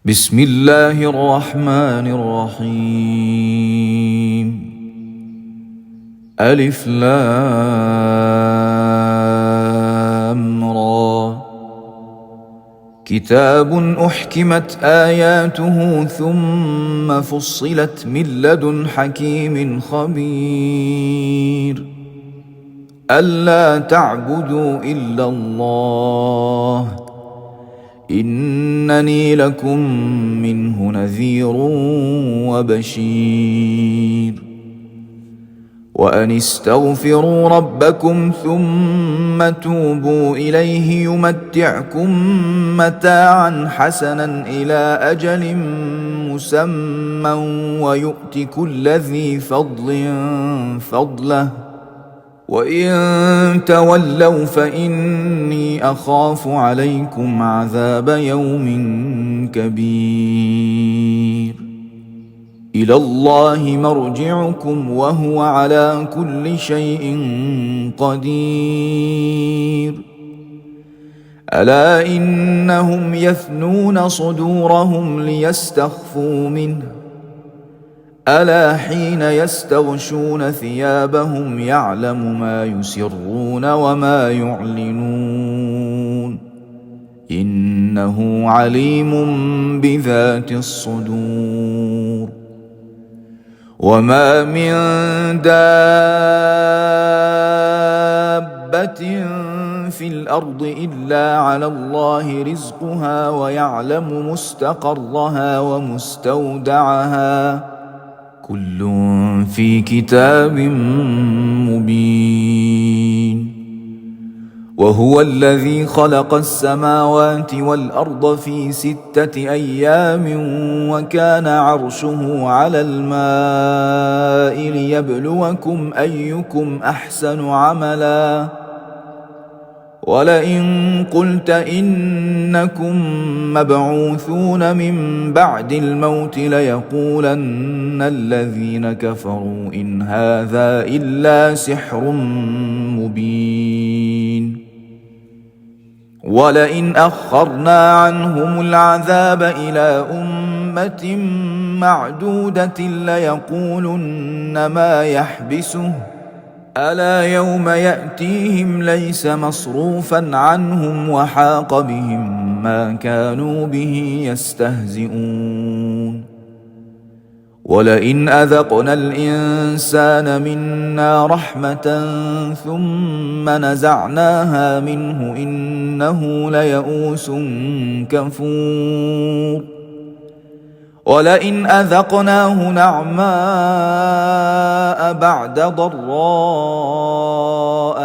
بسم الله الرحمن الرحيم. ألف لام را. كتاب أحكمت آياته ثم فصلت من لدن حكيم خبير. ألا تعبدوا إلا الله إنني لكم منه نذير وبشير. وأن استغفروا ربكم ثم توبوا إليه يمتعكم متاعا حسنا إلى أجل مسمى ويؤت كل ذي فضل فضله وإن تولوا فإني أخاف عليكم عذاب يوم كبير. إلى الله مرجعكم وهو على كل شيء قدير. ألا إنهم يثنون صدورهم ليستخفوا منه ألا حين يستغشون ثيابهم يعلم ما يسرون وما يعلنون إنه عليم بذات الصدور. وما من دابة في الأرض إلا على الله رزقها ويعلم مستقرها ومستودعها كل في كتاب مبين. وهو الذي خلق السماوات والأرض في 6 أيام وكان عرشه على الماء ليبلوكم أيكم أحسن عملا. ولئن قلت إنكم مبعوثون من بعد الموت ليقولن الذين كفروا إن هذا إلا سحر مبين. ولئن أخرنا عنهم العذاب إلى أمة معدودة ليقولن ما يحبسه ألا يوم يأتيهم ليس مصروفا عنهم وحاق بهم ما كانوا به يستهزئون. ولئن أذقنا الإنسان منا رحمة ثم نزعناها منه إنه ليئوس كفور. ولئن أذقناه نعماء بعد ضراء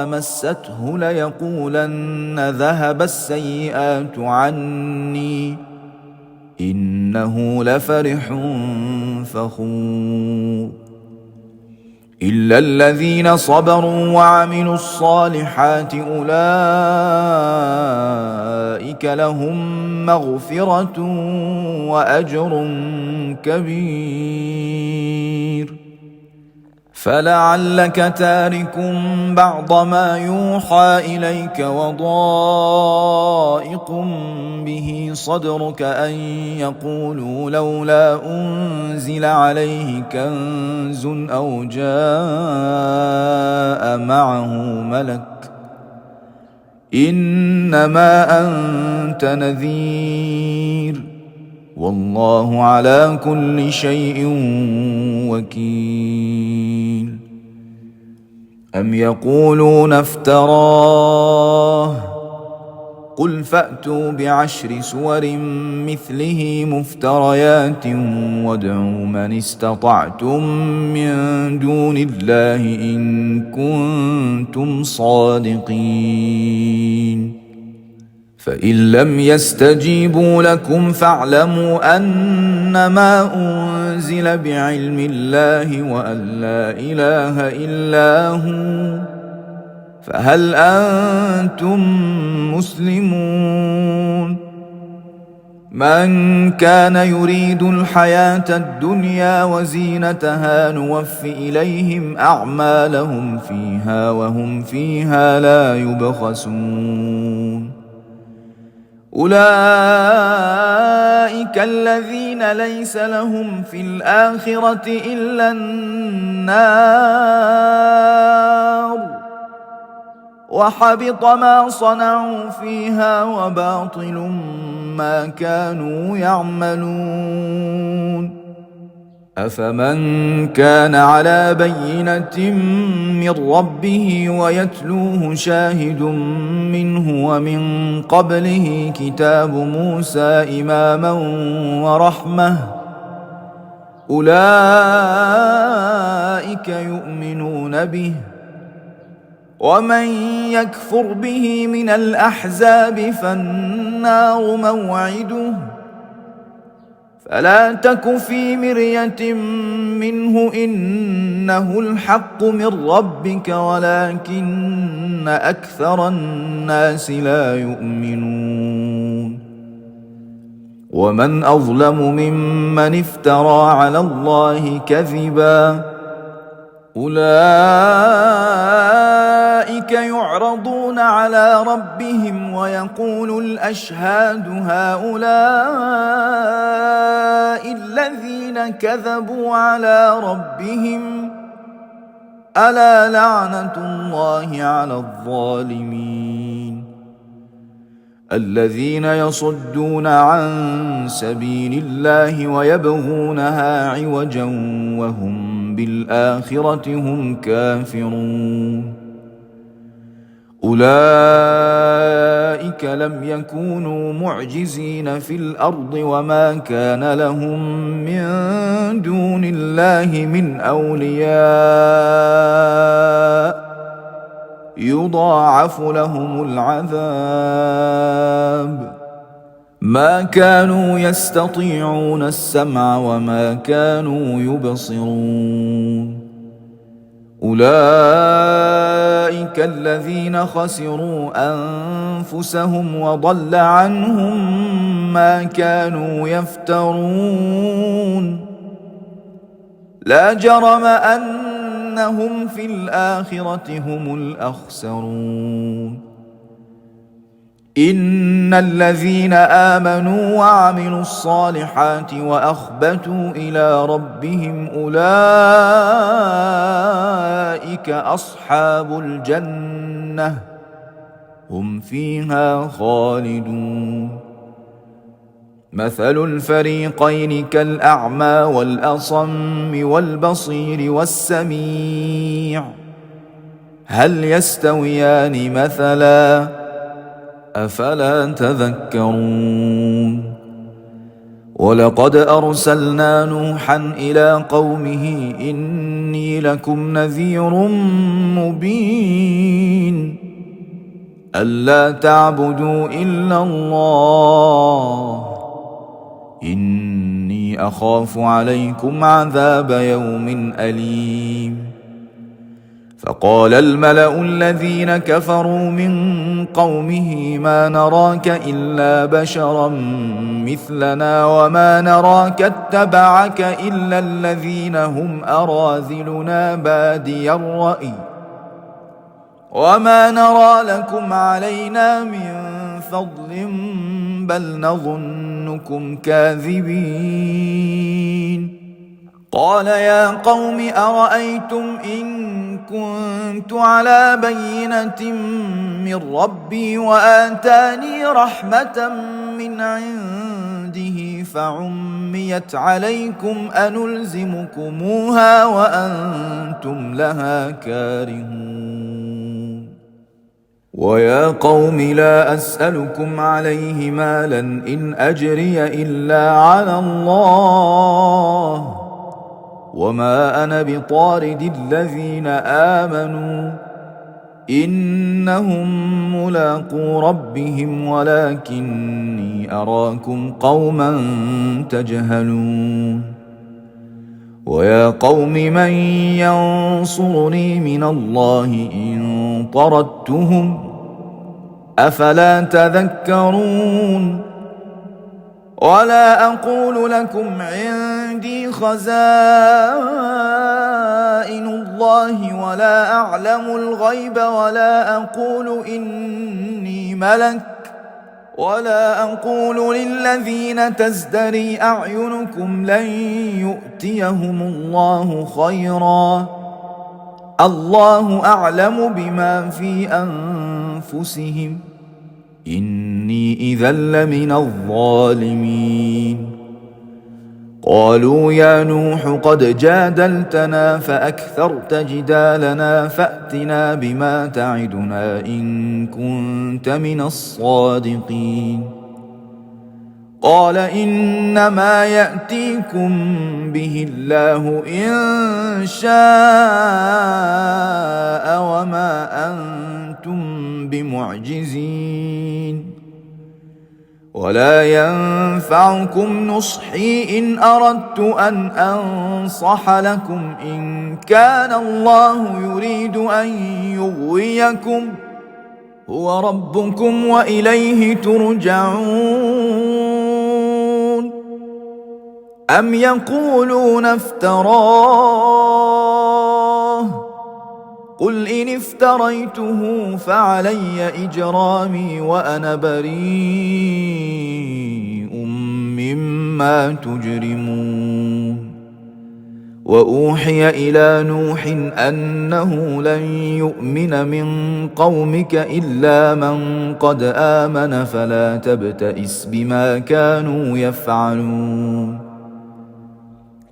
مسته ليقولن ذهب السيئات عني إنه لفرح فخور. إلا الذين صبروا وعملوا الصالحات أولئك لهم مغفرة وأجر كبير. فلعلك تارك بعض ما يوحى إليك وضائق به صدرك أن يقولوا لولا أنزل عليه كنز أو جاء معه ملك إنما أنت نذير والله على كل شيء وكيل. أم يقولون افتراه قل فأتوا ب10 سور مثله مفتريات وادعوا من استطعتم من دون الله إن كنتم صادقين. فإن لم يستجيبوا لكم فاعلموا أنما أنزل بعلم الله وأن لا إله إلا هو فهل أنتم مسلمون. من كان يريد الحياة الدنيا وزينتها نوف إليهم أعمالهم فيها وهم فيها لا يبخسون. أولئك الذين ليس لهم في الآخرة إلا النار وحبط ما صنعوا فيها وباطل ما كانوا يعملون أفمن كان على بينة من ربه ويتلوه شاهد منه ومن قبله كتاب موسى إماما ورحمة أولئك يؤمنون به ومن يكفر به من الأحزاب فالنار موعده فلا تك في مرية منه إنه الحق من ربك ولكن أكثر الناس لا يؤمنون ومن أظلم ممن افترى على الله كذبا أولئك يعرضون على ربهم ويقول الأشهاد هؤلاء الذين كذبوا على ربهم ألا لعنة الله على الظالمين الذين يصدون عن سبيل الله ويبغونها عوجا وهم بالآخرة هم كافرون أولئك لم يكونوا معجزين في الأرض وما كان لهم من دون الله من أولياء يضاعف لهم العذاب ما كانوا يستطيعون السمع وما كانوا يبصرون أولئك الذين خسروا أنفسهم وضل عنهم ما كانوا يفترون لا جرم أنهم في الآخرة هم الأخسرون إن الذين آمنوا وعملوا الصالحات وأخبتوا إلى ربهم أولئك أصحاب الجنة هم فيها خالدون مثل الفريقين كالأعمى والأصم والبصير والسميع هل يستويان مثلاً أفلا تذكرون ولقد أرسلنا نوحا إلى قومه إني لكم نذير مبين ألا تعبدوا إلا الله إني أخاف عليكم عذاب يوم أليم فقال الملأ الذين كفروا من قومه ما نراك إلا بشرا مثلنا وما نراك اتبعك إلا الذين هم أراذلنا بادي الرأي وما نرى لكم علينا من فضل بل نظنكم كاذبين قال يا قوم أرأيتم إن كنت على بينة من ربي وآتاني رحمة من عنده فعميت عليكم أنلزمكموها وأنتم لها كارهون ويا قوم لا أسألكم عليه مالا إن أجري إلا على الله وما أنا بطارد الذين آمنوا إنهم ملاقو ربهم ولكني أراكم قوما تجهلون ويا قوم من ينصرني من الله إن طردتهم أفلا تذكرون ولا أقول لكم عندي خزائن الله ولا أعلم الغيب ولا أقول إني ملك ولا أقول للذين تزدري أعينكم لن يؤتيهم الله خيرا، الله أعلم بما في أنفسهم، إني إذا لمن الظالمين. قالوا يا نوح قد جادلتنا فأكثرت جدالنا فأتنا بما تعدنا إن كنت من الصادقين. قال إنما يأتيكم به الله إن شاء وما أنتم بمعجزين، ولا ينفعكم نصحي إن أردت أن أنصح لكم إن كان الله يريد أن يغويكم، هو ربكم وإليه ترجعون. أم يقولون افتراه، قل إن افتريته فعلي إجرامي وأنا بريء مما تجرمون. وأوحي إلى نوح أنه لن يؤمن من قومك إلا من قد آمن فلا تبتئس بما كانوا يفعلون.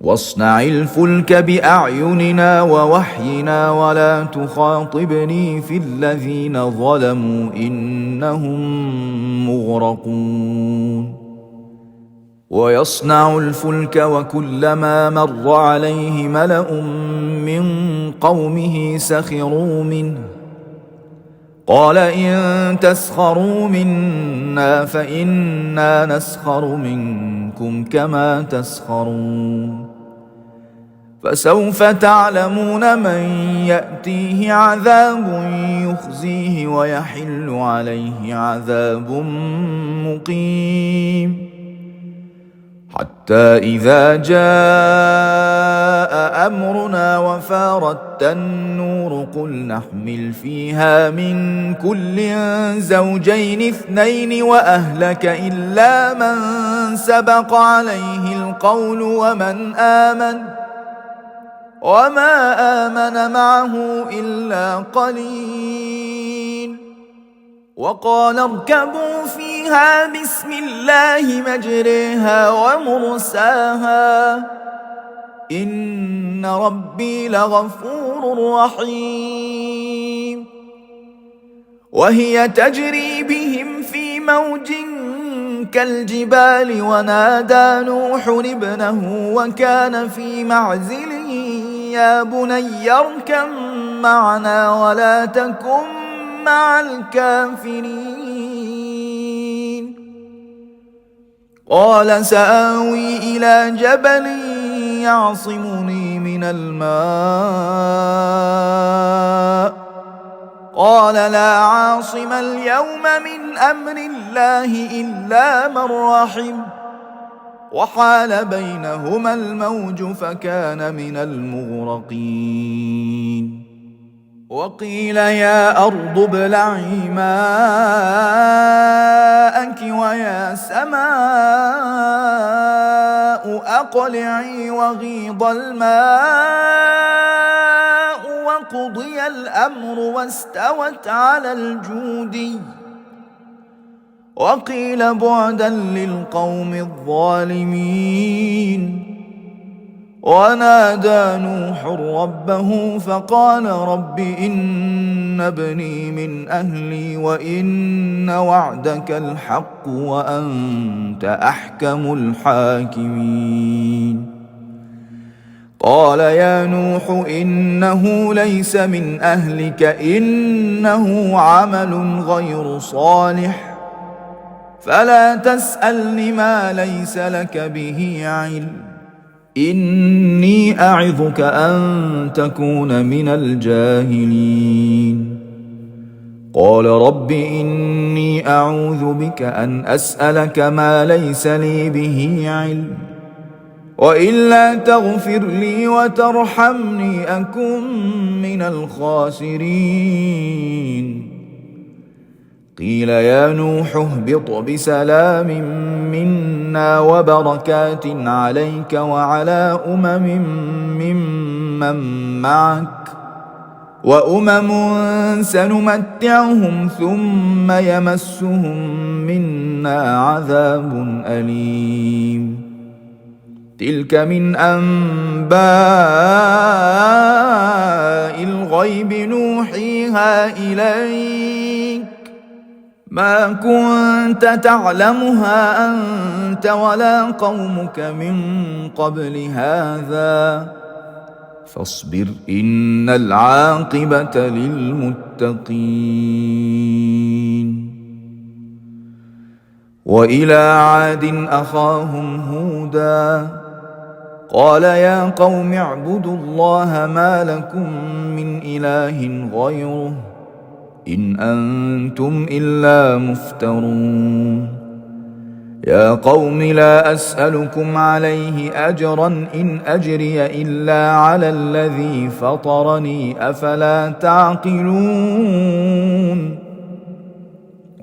واصنع الفلك بأعيننا ووحينا ولا تخاطبني في الذين ظلموا إنهم مغرقون. ويصنع الفلك وكلما مر عليه ملأ من قومه سخروا منه، قال إن تسخروا منا فإنا نسخر منكم كما تسخرون. فسوف تعلمون من يأتيه عذاب يخزيه ويحل عليه عذاب مقيم. حتى إذا جاء أمرنا وفارت النور قل نحمل فيها من كل زوجين اثنين وأهلك إلا من سبق عليه القول وما آمن معه إلا قليل. وقال اركبوا فيها بسم الله مجريها ومرساها إن ربي لغفور رحيم. وهي تجري بهم في موج كالجبال ونادى نوح ابنه وكان في معزل يا بني اركب معنا ولا تكن مع الكافرين. قال سآوي إلى جبل يعصمني من الماء، قال لا عاصم اليوم من أمر الله إلا من رحم، وحال بينهما الموج فكان من المغرقين. وقيل يا أرض ابلعي ماءك ويا سماء أقلعي وغيض الماء وقضي الأمر واستوت على الجودي. وقيل بعدا للقوم الظالمين. ونادى نوح ربه فقال رب إن ابني من أهلي وإن وعدك الحق وأنت أحكم الحاكمين. قال يا نوح إنه ليس من أهلك إنه عمل غير صالح فلا تسألني ما ليس لك به علم إني أعظك أن تكون من الجاهلين. قال رب إني أعوذ بك أن أسألك ما ليس لي به علم وإلا تغفر لي وترحمني أكن من الخاسرين. قيل يا نوح اهبط بسلام منا وبركات عليك وعلى ممن معك وأمم سنمتعهم ثم يمسهم منا عذاب أليم تلك من أنباء الغيب نوحيها إليك ما كنت تعلمها أنت ولا قومك من قبل هذا فاصبر إن العاقبة للمتقين وإلى عاد أخاهم هودا قال يا قوم اعبدوا الله ما لكم من إله غيره إن أنتم إلا مفترون يا قوم لا أسألكم عليه أجرا إن أجري إلا على الذي فطرني أفلا تعقلون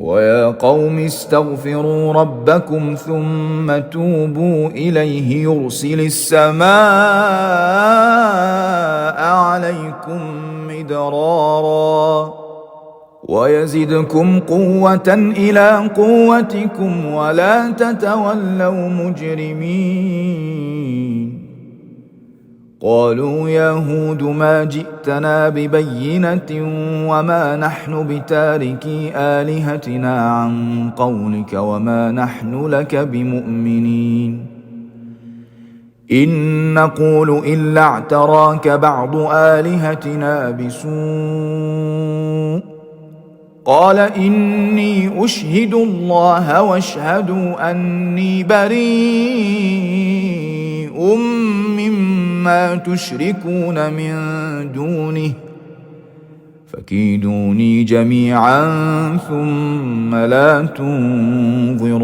ويا قوم استغفروا ربكم ثم توبوا إليه يرسل السماء عليكم مدرارا ويزدكم قوة إلى قوتكم ولا تتولوا مجرمين قالوا يا هود ما جئتنا ببينة وما نحن بتاركي آلهتنا عن قولك وما نحن لك بمؤمنين إن نقول إلا اعتراك بعض آلهتنا بسوء قال إني أشهد الله واشهدوا أني بريء مما تشركون من دونه فكيدوني جميعا ثم لا تنظرون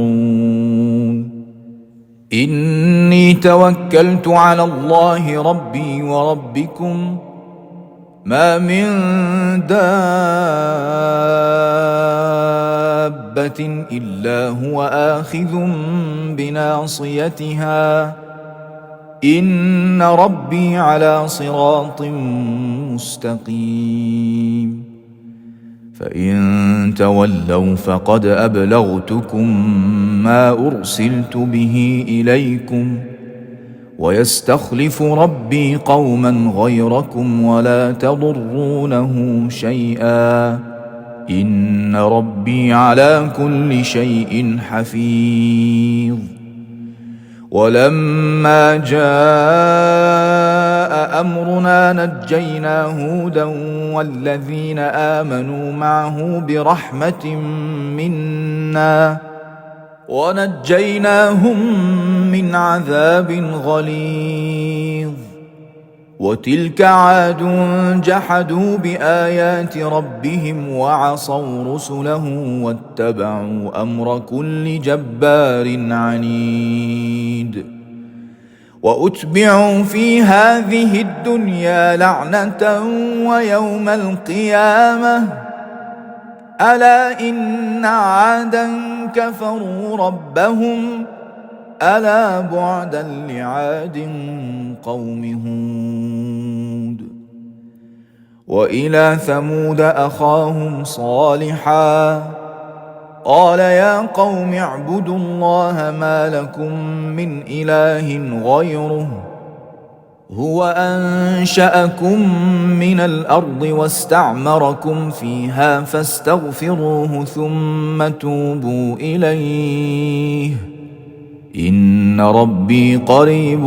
إني توكلت على الله ربي وربكم ما من دابة إلا هو آخذ بناصيتها إن ربي على صراط مستقيم فإن تولوا فقد أبلغتكم ما أرسلت به إليكم ويستخلف ربي قوما غيركم ولا تضرونه شيئا إن ربي على كل شيء حفيظ ولما جاء أمرنا نجينا هودا والذين آمنوا معه برحمة منا ونجيناهم من عذاب غليظ وتلك عاد جحدوا بآيات ربهم وعصوا رسله واتبعوا أمر كل جبار عنيد وأتبعوا في هذه الدنيا لعنة ويوم القيامة ألا إن عادا كفروا ربهم ألا بعدا لعاد قوم هود وإلى ثمود أخاهم صالحا قال يا قوم اعبدوا الله ما لكم من إله غيره هو أنشأكم من الأرض واستعمركم فيها فاستغفروه ثم توبوا إليه إن ربي قريب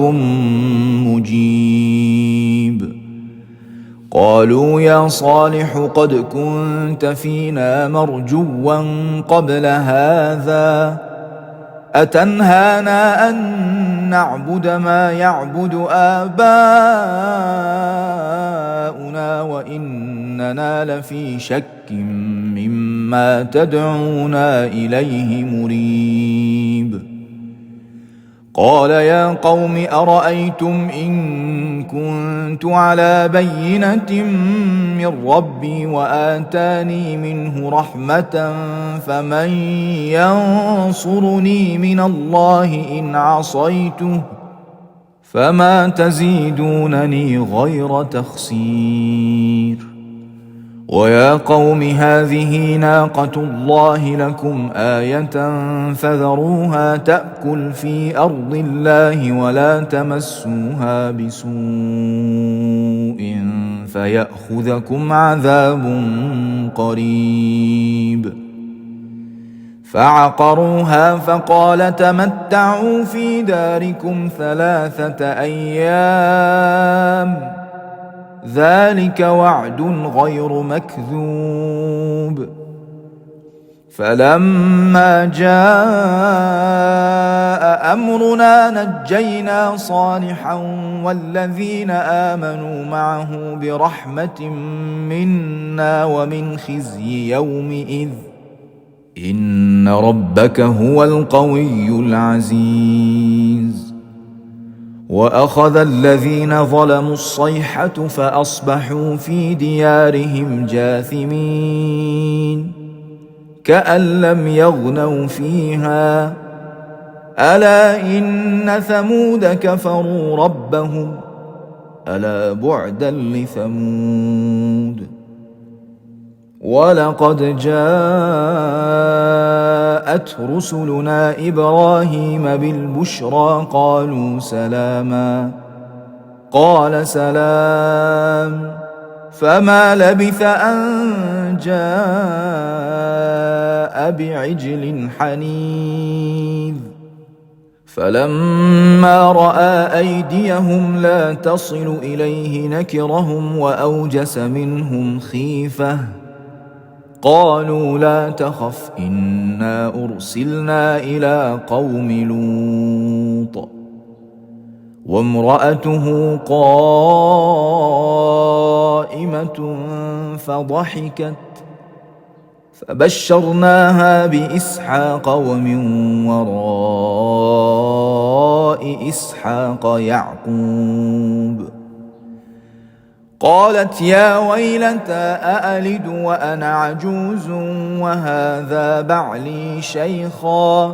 مجيب قالوا يا صالح قد كنت فينا مرجوا قبل هذا أتنهانا أن نعبد ما يعبد آباؤنا وإننا لفي شك مما تدعونا إليه مريب قال يا قوم أرأيتم إن كنت على بينة من ربي وآتاني منه رحمة فمن ينصرني من الله إن عصيته فما تزيدونني غير تخسير ويا قوم هذه ناقة الله لكم آية فذروها تأكل في أرض الله ولا تمسوها بسوء فيأخذكم عذاب قريب فعقروها فقال تمتعوا في داركم 3 أيام ذلك وعد غير مكذوب فلما جاء أمرنا نجينا صالحا والذين آمنوا معه برحمة منا ومن خزي يومئذ إن ربك هو القوي العزيز وأخذ الذين ظلموا الصيحة فأصبحوا في ديارهم جاثمين كأن لم يغنوا فيها ألا إن ثمود كفروا ربهم ألا بعدا لثمود ولقد جاءت رسلنا إبراهيم بالبشرى قالوا سلاما قال سلام فما لبث أن جاء بعجل حنيذ فلما رأى أيديهم لا تصل إليه نكرهم وأوجس منهم خيفة قالوا لا تخف إنا أرسلنا إلى قوم لوط وامرأته قائمة فضحكت فبشرناها بإسحاق ومن وراء إسحاق يعقوب قالت يا ويلتى أألد وأنا عجوز وهذا بعلي شيخا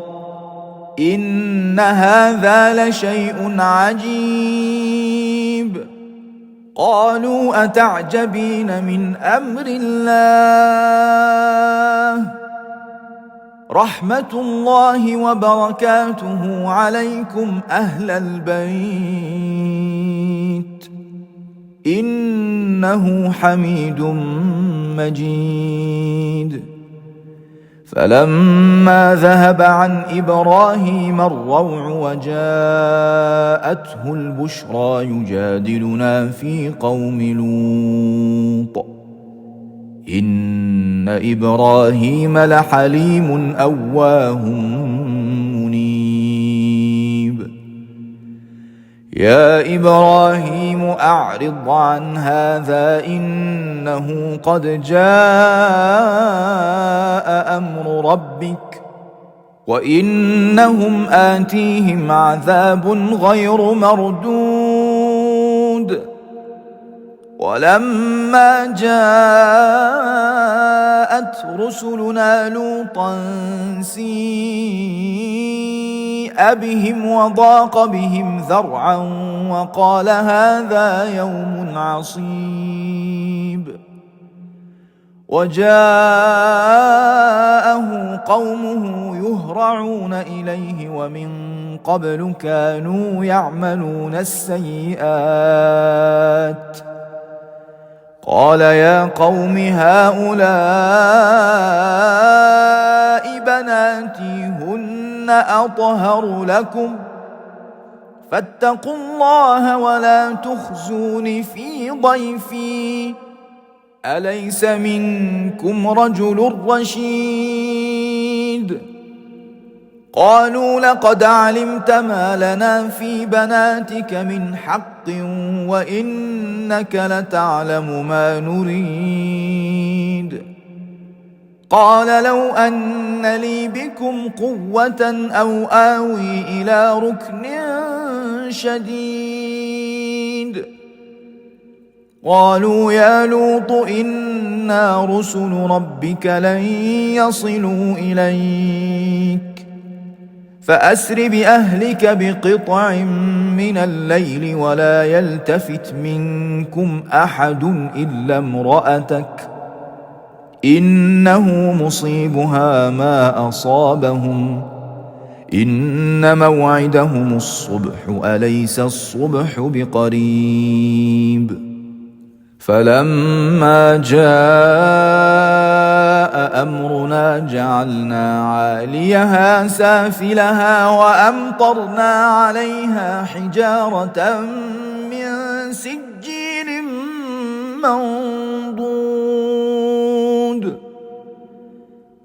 إن هذا لشيء عجيب قالوا أتعجبين من أمر الله رحمة الله وبركاته عليكم أهل البيت إنه حميد مجيد فلما ذهب عن إبراهيم الروع وجاءته البشرى يجادلنا في قوم لوط إن إبراهيم لحليم أواه منيب يا إبراهيم أعرض عن هذا إنه قد جاء أمر ربك وإنهم آتيهم عذاب غير مردود ولما جاءت رسلنا لوطا سيء بهم وضاق بهم ذرعا وقال هذا يوم عصيب وجاءه قومه يهرعون إليه ومن قبل كانوا يعملون السيئات قال يا قوم هؤلاء بناتي هن أطهر لكم فاتقوا الله ولا تخزون في ضيفي أليس منكم رجل رشيد قالوا لقد علمت ما لنا في بناتك من حق وإنك لتعلم ما نريد قال لو أن لي بكم قوة أو آوي إلى ركن شديد قالوا يا لوط إنا رسل ربك لن يصلوا إليك فأسر بأهلك بقطع من الليل ولا يلتفت منكم أحد إلا امرأتك إنه مصيبها ما أصابهم إن موعدهم الصبح أليس الصبح بقريب فلما جاء أمرنا جعلنا عاليها سافلها وأمطرنا عليها حجارة من سجيل منضود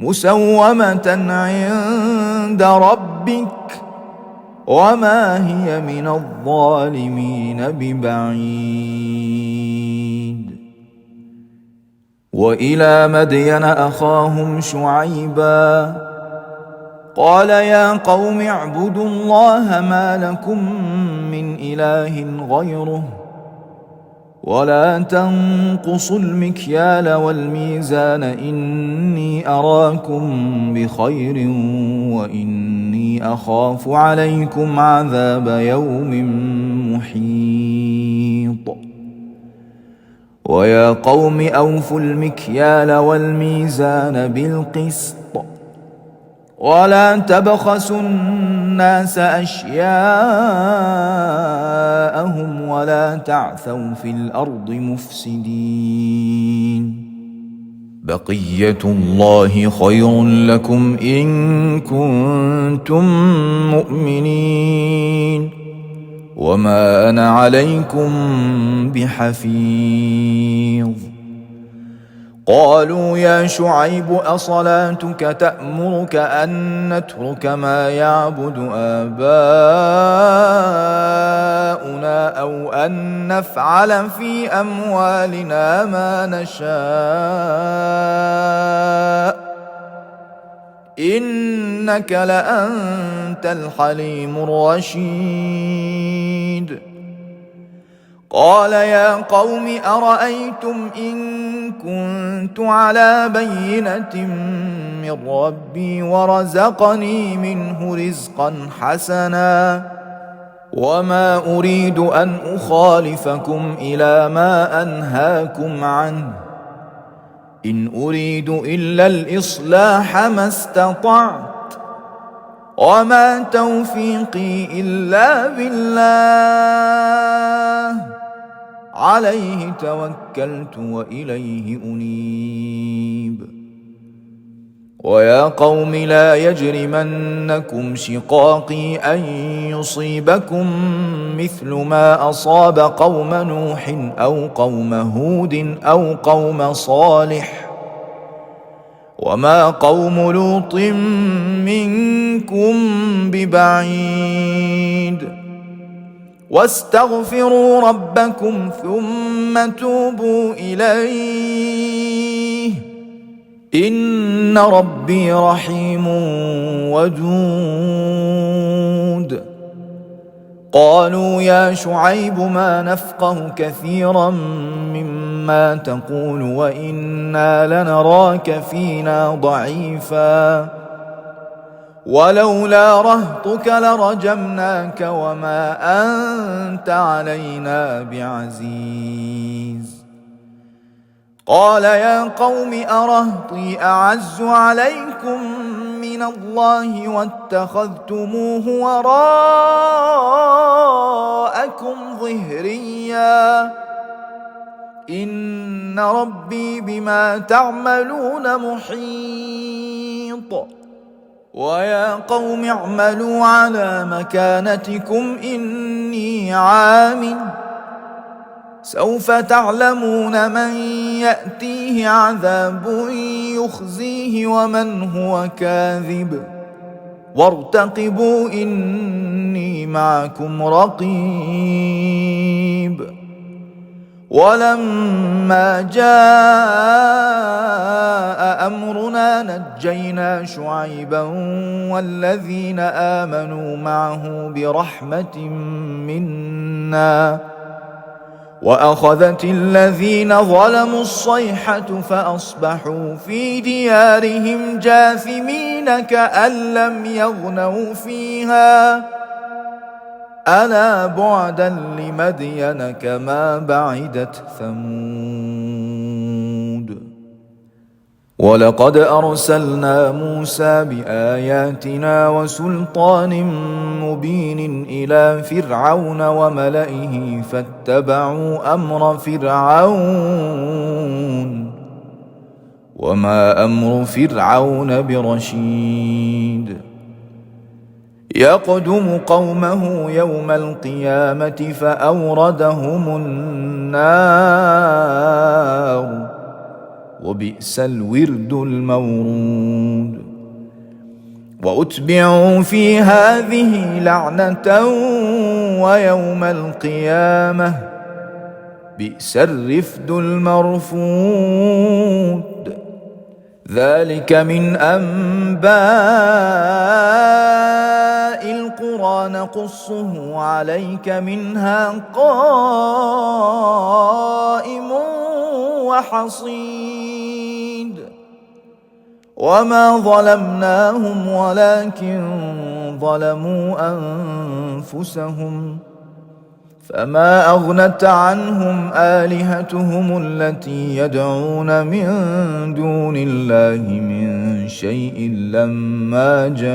مسومة عند ربك وما هي من الظالمين ببعيد وإلى مدين أخاهم شعيبا قال يا قوم اعبدوا الله ما لكم من إله غيره ولا تنقصوا المكيال والميزان إني أراكم بخير وإني أخاف عليكم عذاب يوم محيط ويا قوم أوفوا المكيال والميزان بالقسط ولا تبخسوا الناس أشياءهم ولا تعثوا في الأرض مفسدين بقية الله خير لكم إن كنتم مؤمنين وما أنا عليكم بحفيظ قالوا يا شعيب أصلاتك تأمرك أن نترك ما يعبد آباؤنا أو أن نفعل في أموالنا ما نشاء إنك لأنت الحليم الرشيد قال يا قوم أرأيتم إن كنت على بينة من ربي ورزقني منه رزقا حسنا وما أريد أن أخالفكم إلى ما أنهاكم عنه إن أريد إلا الإصلاح ما استطعت وما توفيقي إلا بالله عليه توكلت وإليه أنيب ويا قوم لا يجرمنكم شقاقي أن يصيبكم مثل ما أصاب قوم نوح أو قوم هود أو قوم صالح وما قوم لوط منكم ببعيد واستغفروا ربكم ثم توبوا إليه إن ربي رحيم ودود قالوا يا شعيب ما نفقه كثيرا مما تقول وإنا لنراك فينا ضعيفا ولولا رهطك لرجمناك وما أنت علينا بعزيز قال يا قوم أرهطي أعز عليكم من الله واتخذتموه وراءكم ظهريا إن ربي بما تعملون محيط ويا قوم اعملوا على مكانتكم إني عامل سوف تعلمون من يأتيه عذاب يخزيه ومن هو كاذب وارتقبوا إني معكم رقيب ولما جاء أمرنا نجينا شعيبا والذين آمنوا معه برحمة منا وأخذت الذين ظلموا الصيحة فأصبحوا في ديارهم جاثمين كأن لم يغنوا فيها ألا بعدا لمدين كما بعدت ثمود ولقد أرسلنا موسى بآياتنا وسلطان مبين إلى فرعون وملئه فاتبعوا أمر فرعون وما أمر فرعون برشيد يقدم قومه يوم القيامة فأوردهم النار وبئس الورد المورود وأتبعوا في هذه لعنة ويوم القيامة بئس الرفد المرفود ذلك من أنباء القرى نقصه عليك منها قائم وحصيد وما ظلمناهم ولكن ظلموا أنفسهم فما أغنت عنهم آلهتهم التي يدعون من دون الله من شيء لما جاء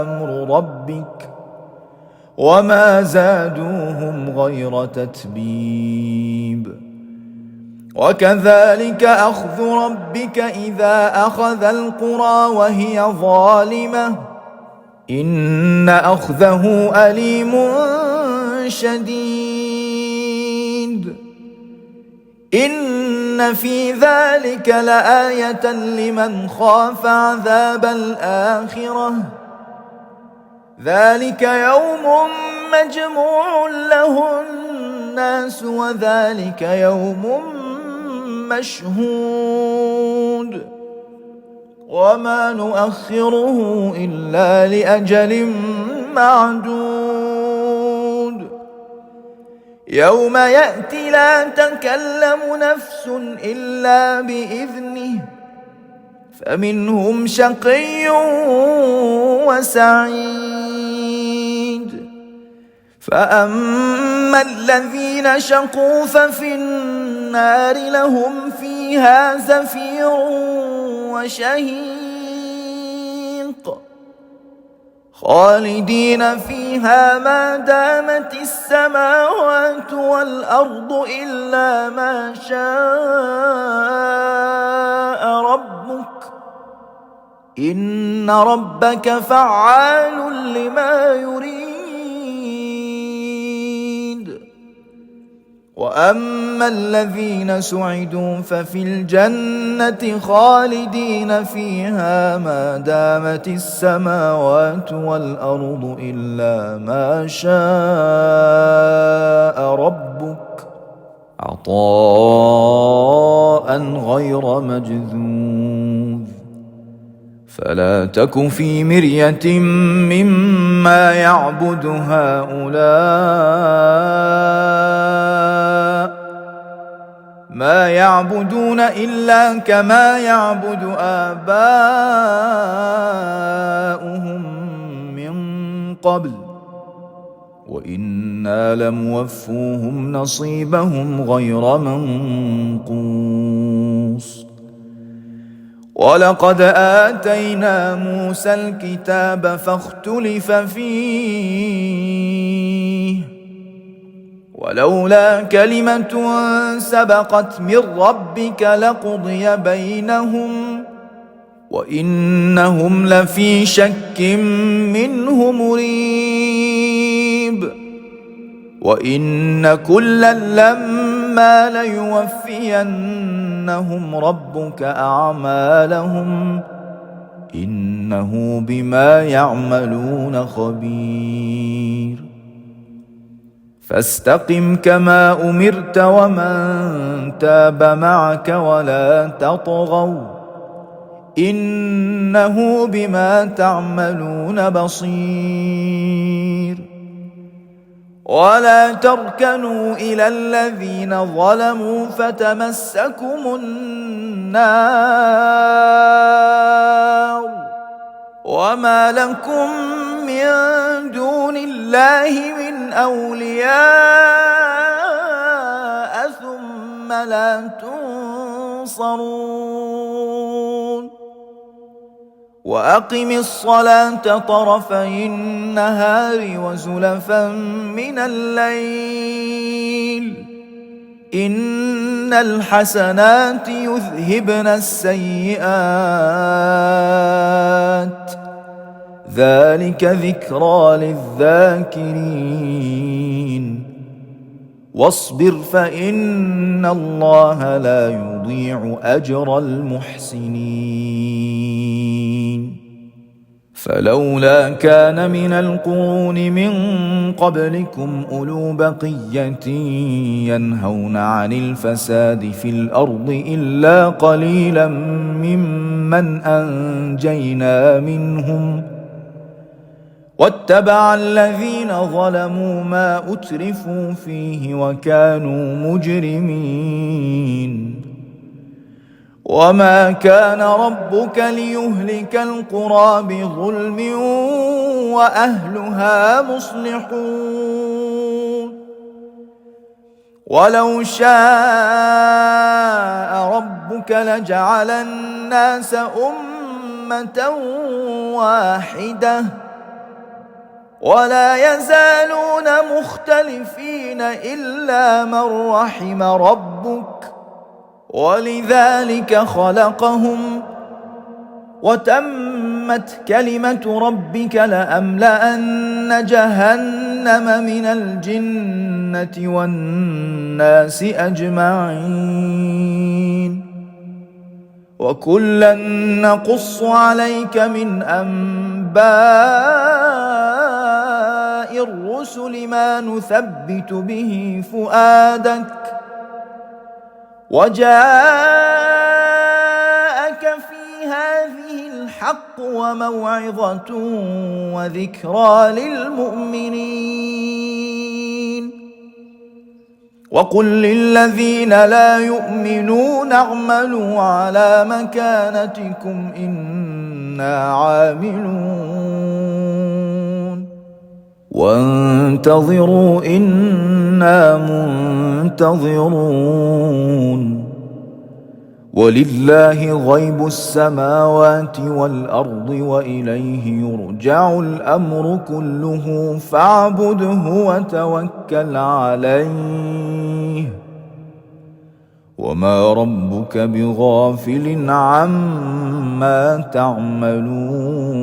أمر ربك وما زادوهم غير تتبيب وكذلك أخذ ربك إذا أخذ القرى وهي ظالمة إن أخذه أليم شديد إن في ذلك لآية لمن خاف عذاب الآخرة ذلك يوم مجموع له الناس وذلك يوم مشهود وما نؤخره إلا لأجل معدود يوم يأتي لا تكلم نفس إلا بإذنه فمنهم شقي وسعيد فأما الذين شقوا ففي النار لهم فيها زفير وشهيق خالدين فيها ما دامت السماوات والأرض إلا ما شاء ربك إن ربك فعال لما يريد وأما الذين سعدوا ففي الجنة خالدين فيها ما دامت السماوات والأرض إلا ما شاء ربك عطاء غير مجذوذ فلا تك في مرية مما يعبد هؤلاء ما يعبدون إلا كما يعبد آباؤهم من قبل وإنا لموفوهم نصيبهم غير منقوص ولقد آتينا موسى الكتاب فاختلف فيه ولولا كلمة سبقت من ربك لقضي بينهم وإنهم لفي شك منه مريب وإن كلا لما ليوفينهم ربك أعمالهم إنه بما يعملون خبير فاستقم كما أمرت ومن تاب معك ولا تطغوا إنه بما تعملون بصير. ولا تركنوا إلى الذين ظلموا فتمسكم النار وما لكم من دون الله من أولياء ثم لا تنصرون. وأقم الصلاة طرفي النهار وزلفا من الليل إن الحسنات يذهبن السيئات ذلك ذكرى للذاكرين. واصبر فإن الله لا يضيع أجر المحسنين. فلولا كان من القرون من قبلكم أولو بقية ينهون عن الفساد في الأرض إلا قليلا ممن أنجينا منهم واتبع الذين ظلموا ما أترفوا فيه وكانوا مجرمين. وما كان ربك ليهلك القرى بظلم وأهلها مصلحون. ولو شاء ربك لجعل الناس أمة واحدة ولا يزالون مختلفين إلا من رحم ربك ولذلك خلقهم وتمت كلمة ربك لأملأن جهنم من الجنة والناس أجمعين. وكلا نقص عليك من أنباء الرسل ما نثبت به فؤادك وجاءك في هذه الحق وموعظة وذكرى للمؤمنين. وقل للذين لا يؤمنون اعملوا على مكانتكم إنا عاملون وانتظروا إنا منتظرون. ولله غيب السماوات والأرض وإليه يرجع الأمر كله فاعبده وتوكل عليه وما ربك بغافل عما تعملون.